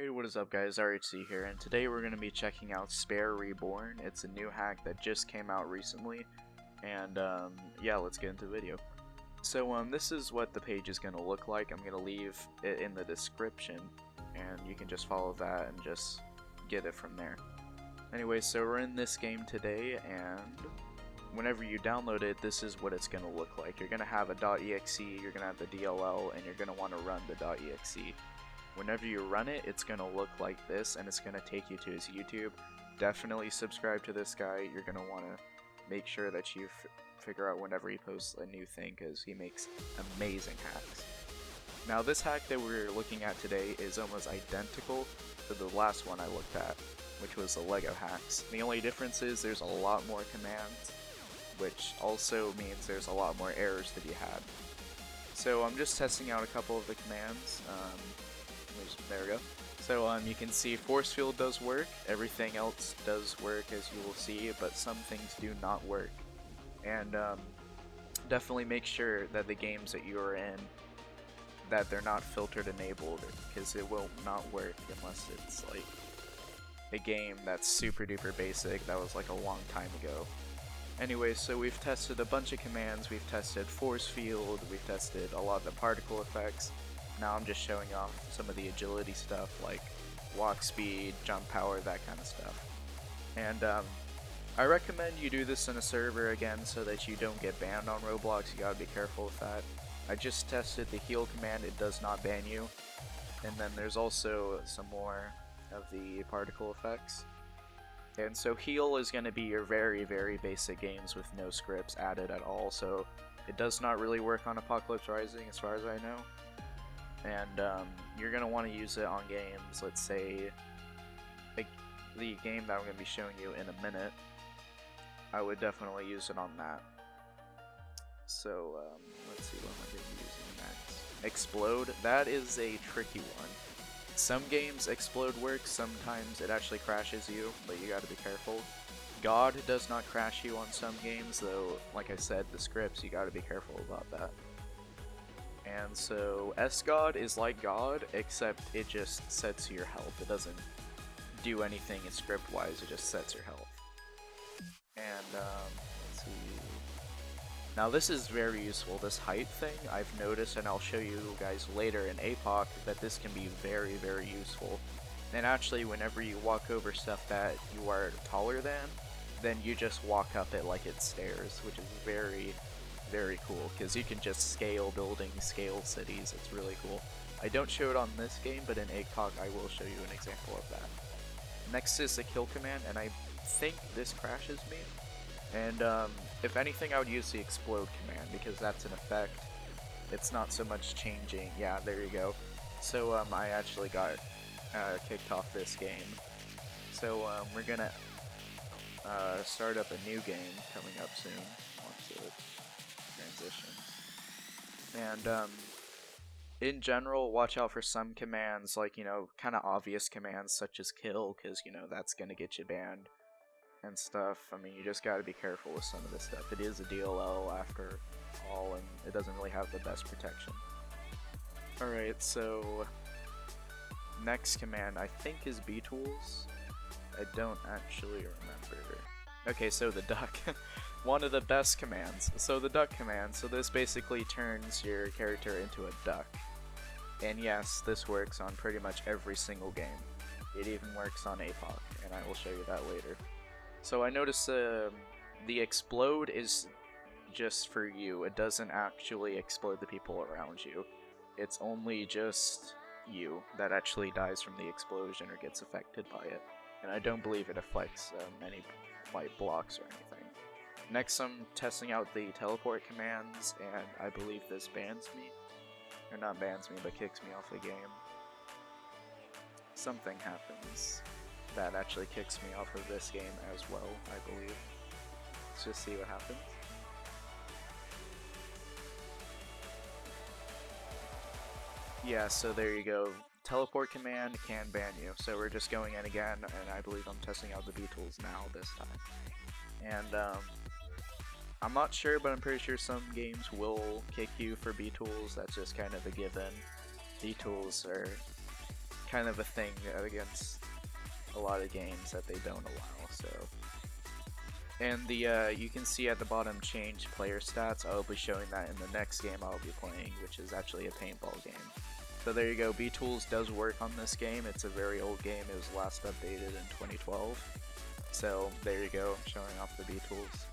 Hey, what is up guys, RHC here, and today we're going to be checking out Spare Reborn. It's a new hack that just came out recently, and yeah, let's get into the video. So this is what the page is going to look like. I'm going to leave it in the description, and you can just follow that and just get it from there. Anyway, so we're in this game today, and whenever you download it, this is what it's going to look like. You're going to have a .exe, you're going to have the DLL, and you're going to want to run the .exe. Whenever you run it, it's going to look like this, and it's going to take you to his YouTube. Definitely subscribe to this guy. You're going to want to make sure that you figure out whenever he posts a new thing, because he makes amazing hacks. Now, this hack that we're looking at today is almost identical to the last one I looked at, which was the Lego hacks. The only difference is there's a lot more commands, which also means there's a lot more errors to be had. So I'm just testing out a couple of the commands. There we go. So you can see force field does work, everything else does work as you will see, but some things do not work. And definitely make sure that the games that you are in, that they're not filtered enabled, because it will not work unless it's like a game that's super duper basic that was like a long time ago. Anyway, so we've tested a bunch of commands. We've tested force field, we've tested a lot of the particle effects. Now I'm just showing off some of the agility stuff like walk speed, jump power, that kind of stuff. And I recommend you do this in a server again so that you don't get banned on Roblox. You gotta be careful with that. I just tested the heal command, it does not ban you. And then there's also some more of the particle effects. And so heal is going to be your very, very basic games with no scripts added at all, so it does not really work on Apocalypse Rising as far as I know. And you're going to want to use it on games, let's say, like the game that I'm going to be showing you in a minute. I would definitely use it on that. So, let's see, what am I going to be using next? Explode, that is a tricky one. Some games explode works, sometimes it actually crashes you, but you gotta be careful. God does not crash you on some games, though, like I said, the scripts, you gotta be careful about that. And so, S-God is like God, except it just sets your health. It doesn't do anything script-wise, it just sets your health. And, let's see... Now this is very useful, this height thing, I've noticed, and I'll show you guys later in Apoc, that this can be very, very useful. And actually, whenever you walk over stuff that you are taller than, then you just walk up it like it's stairs, which is very, very cool, because you can just scale buildings, scale cities, it's really cool. I don't show it on this game, but in Apoc I will show you an example of that. Next is the kill command, and I think this crashes me. And if anything, I would use the explode command, because that's an effect. It's not so much changing. Yeah, there you go. So I actually got kicked off this game. So we're gonna start up a new game coming up soon once it transitions. And in general, watch out for some commands, like, you know, kind of obvious commands such as kill, because, you know, that's gonna get you banned and stuff. I mean, you just gotta be careful with some of this stuff. It is a DLL after all, and it doesn't really have the best protection. Alright, so next command I think is B-Tools. I don't actually remember. Okay, so the duck. One of the best commands. So the duck command, so this basically turns your character into a duck. And yes, this works on pretty much every single game. It even works on Apoc, and I will show you that later. So I noticed the explode is just for you. It doesn't actually explode the people around you. It's only just you that actually dies from the explosion or gets affected by it. And I don't believe it affects any light blocks or anything. Next, I'm testing out the teleport commands, and I believe this bans me. Or not bans me, but kicks me off the game. Something happens that actually kicks me off of this game as well, I believe. Let's just see what happens. Yeah, so there you go. Teleport command can ban you. So we're just going in again, and I believe I'm testing out the B-Tools now this time. And I'm not sure, but I'm pretty sure some games will kick you for B-Tools. That's just kind of a given. B-Tools are kind of a thing against a lot of games that they don't allow. So, and the you can see at the bottom change player stats. I'll be showing that in the next game I'll be playing, which is actually a paintball game. So there you go. B-Tools does work on this game. It's a very old game. It was last updated in 2012. So there you go. Showing off the B-Tools.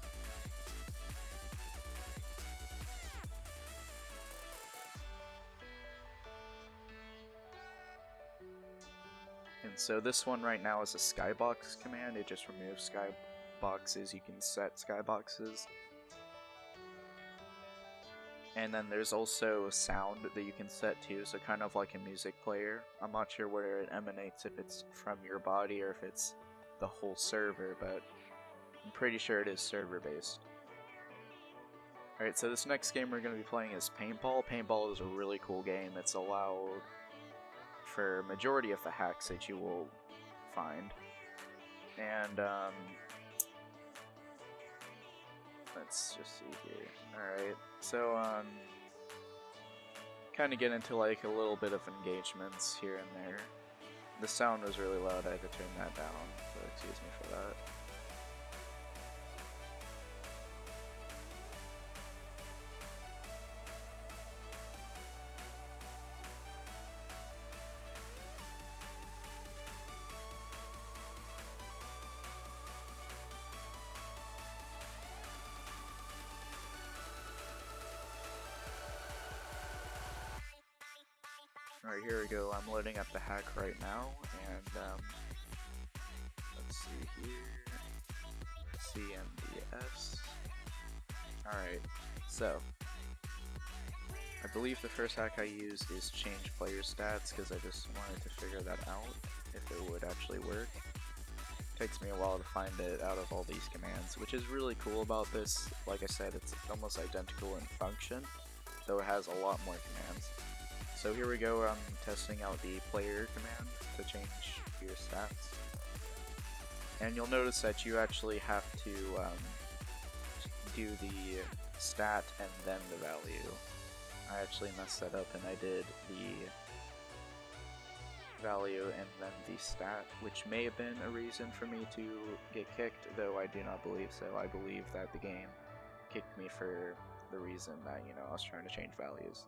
And so this one right now is a skybox command. It just removes skyboxes. You can set skyboxes. And then there's also sound that you can set too, so kind of like a music player. I'm not sure where it emanates, if it's from your body or if it's the whole server, but I'm pretty sure it is server based. Alright, so this next game we're going to be playing is Paintball. Paintball is a really cool game. It's allowed for majority of the hacks that you will find. And let's just see here. Alright, so kind of get into like a little bit of engagements here and there. The sound was really loud, I had to turn that down, so excuse me for that. Alright, here we go. I'm loading up the hack right now, and let's see here. CMDS. Alright, so I believe the first hack I used is change player stats because I just wanted to figure that out, if it would actually work. Takes me a while to find it out of all these commands, which is really cool about this. Like I said, it's almost identical in function, though it has a lot more commands. So here we go, I'm testing out the player command to change your stats. And you'll notice that you actually have to do the stat and then the value. I actually messed that up and I did the value and then the stat, which may have been a reason for me to get kicked, though I do not believe so. I believe that the game kicked me for the reason that, you know, I was trying to change values.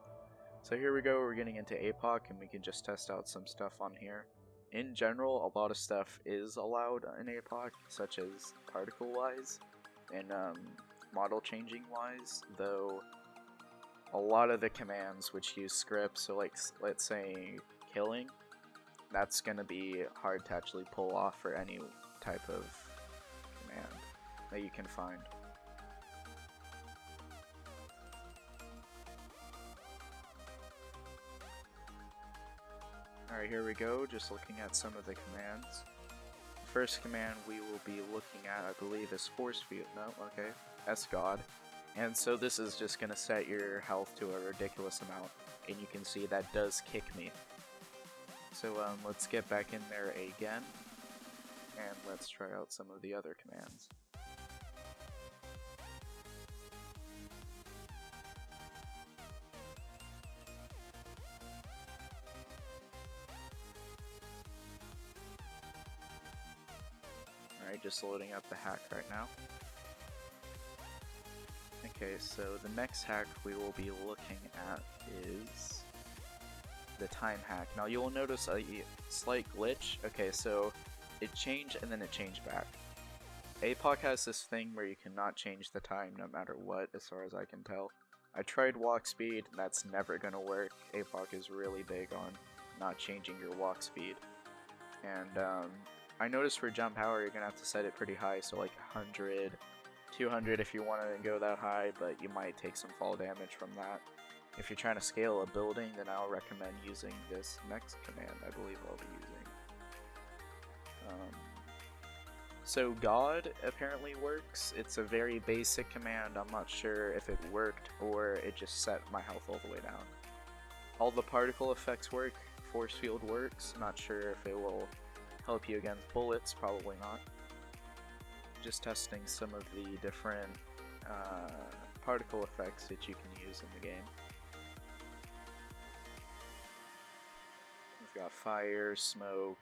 So here we go, we're getting into Apoc, and we can just test out some stuff on here. In general, a lot of stuff is allowed in Apoc, such as particle-wise and model changing-wise, though a lot of the commands which use scripts, so like, let's say, killing, that's going to be hard to actually pull off for any type of command that you can find. Alright, here we go, just looking at some of the commands. The first command we will be looking at, I believe, is force field. No, okay, SGod. And so this is just going to set your health to a ridiculous amount, and you can see that does kick me. So let's get back in there again, and let's try out some of the other commands. Alright, just loading up the hack right now. Okay, so the next hack we will be looking at is the time hack. Now you will notice a slight glitch. Okay, so it changed and then it changed back. Apoc has this thing where you cannot change the time no matter what, as far as I can tell. I tried walk speed, and that's never gonna work. Apoc is really big on not changing your walk speed. And I noticed for jump power you're gonna have to set it pretty high, so like 100, 200 if you want to go that high, but you might take some fall damage from that. If you're trying to scale a building, then I'll recommend using this next command I believe I'll be using. So God apparently works. It's a very basic command. I'm not sure if it worked or it just set my health all the way down. All the particle effects work. Force field works. Not sure if it will help you against bullets. Probably not. Just testing some of the different particle effects that you can use in the game. We've got fire, smoke,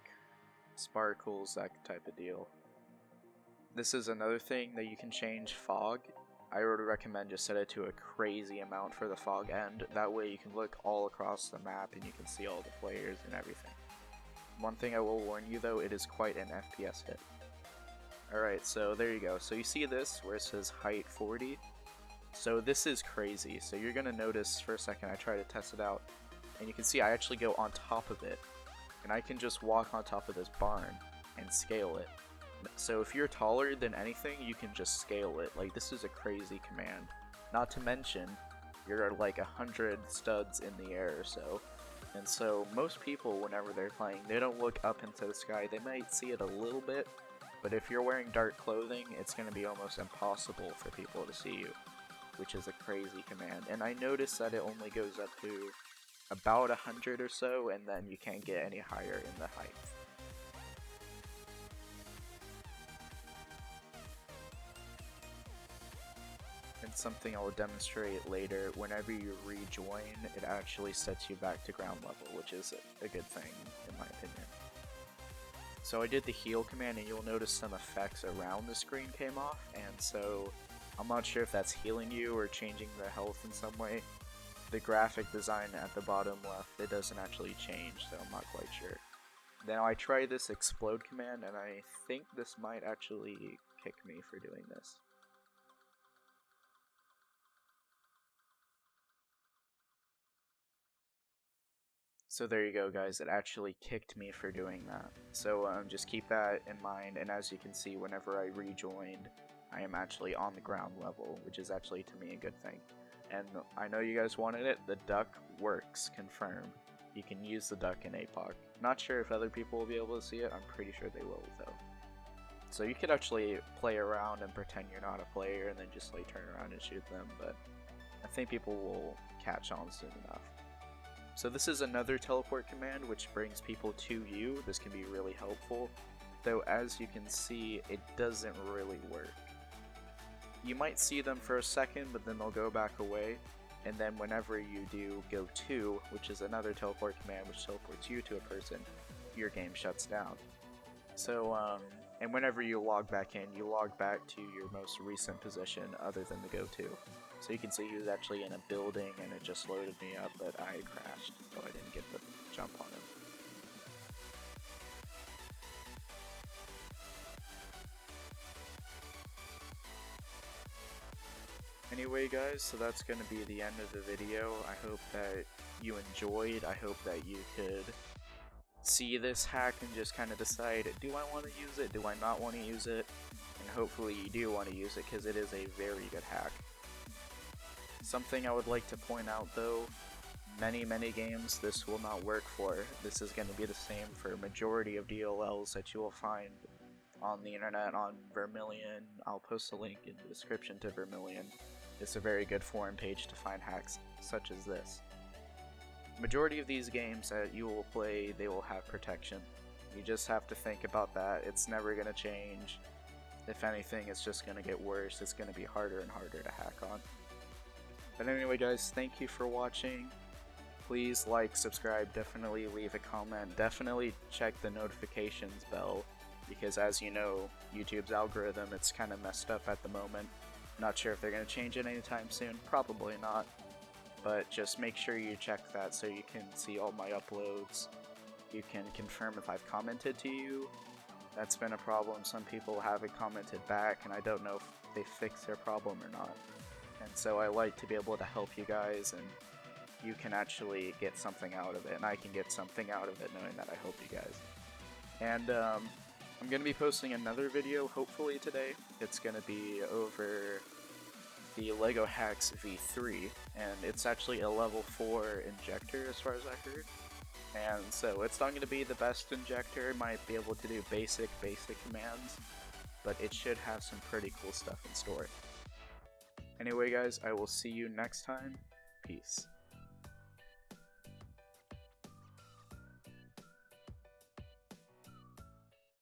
sparkles, that type of deal. This is another thing that you can change fog. I would recommend just set it to a crazy amount for the fog end. That way you can look all across the map and you can see all the players and everything. One thing I will warn you though, it is quite an FPS hit. Alright, so there you go. So you see this where it says height 40? So this is crazy. So you're going to notice for a second I try to test it out. And you can see I actually go on top of it. And I can just walk on top of this barn and scale it. So if you're taller than anything, you can just scale it. Like, this is a crazy command. Not to mention, you're like 100 studs in the air or so. And so most people, whenever they're playing, they don't look up into the sky. They might see it a little bit, but if you're wearing dark clothing, it's going to be almost impossible for people to see you, which is a crazy command. And I noticed that it only goes up to about 100 or so, and then you can't get any higher in the height. And something I will demonstrate later, whenever you rejoin, it actually sets you back to ground level, which is a good thing, in my opinion. So I did the heal command, and you'll notice some effects around the screen came off, and so I'm not sure if that's healing you or changing the health in some way. The graphic design at the bottom left, it doesn't actually change, so I'm not quite sure. Now I tried this explode command, and I think this might actually kick me for doing this. So there you go, guys, it actually kicked me for doing that. So just keep that in mind, and as you can see, whenever I rejoined, I am actually on the ground level, which is actually to me a good thing. And I know you guys wanted it, the duck works, confirmed. You can use the duck in Apoc. Not sure if other people will be able to see it, I'm pretty sure they will though. So you could actually play around and pretend you're not a player and then just like turn around and shoot them, but I think people will catch on soon enough. So this is another teleport command which brings people to you. This can be really helpful, though as you can see, it doesn't really work. You might see them for a second, but then they'll go back away, and then whenever you do go to, which is another teleport command which teleports you to a person, your game shuts down. So, and whenever you log back in, you log back to your most recent position other than the go to. So you can see he was actually in a building and it just loaded me up, but I crashed, so I didn't get the jump on him. Anyway guys, so that's going to be the end of the video. I hope that you enjoyed. I hope that you could see this hack and just kind of decide, do I want to use it, do I not want to use it? And hopefully you do want to use it because it is a very good hack. Something I would like to point out though, many games this will not work for. This is going to be the same for a majority of DLLs that you will find on the internet on Vermilion. I'll post a link in the description to Vermilion. It's a very good forum page to find hacks such as this. Majority of these games that you will play, they will have protection. You just have to think about that. It's never going to change. If anything, it's just going to get worse. It's going to be harder and harder to hack on. But anyway guys, thank you for watching. Please like, subscribe, definitely leave a comment, definitely check the notifications bell, because as you know, YouTube's algorithm, it's kind of messed up at the moment. Not sure if they're going to change it anytime soon, probably not. But just make sure you check that so you can see all my uploads. You can confirm if I've commented to you. That's been a problem. Some people haven't commented back, and I don't know if they fixed their problem or not. And so I like to be able to help you guys, and you can actually get something out of it, and I can get something out of it knowing that I help you guys. And I'm going to be posting another video, hopefully today. It's going to be over the LEGO Hacks V3, and it's actually a level 4 injector as far as I heard. And so it's not going to be the best injector, it might be able to do basic commands, but it should have some pretty cool stuff in store. Anyway guys, I will see you next time. Peace.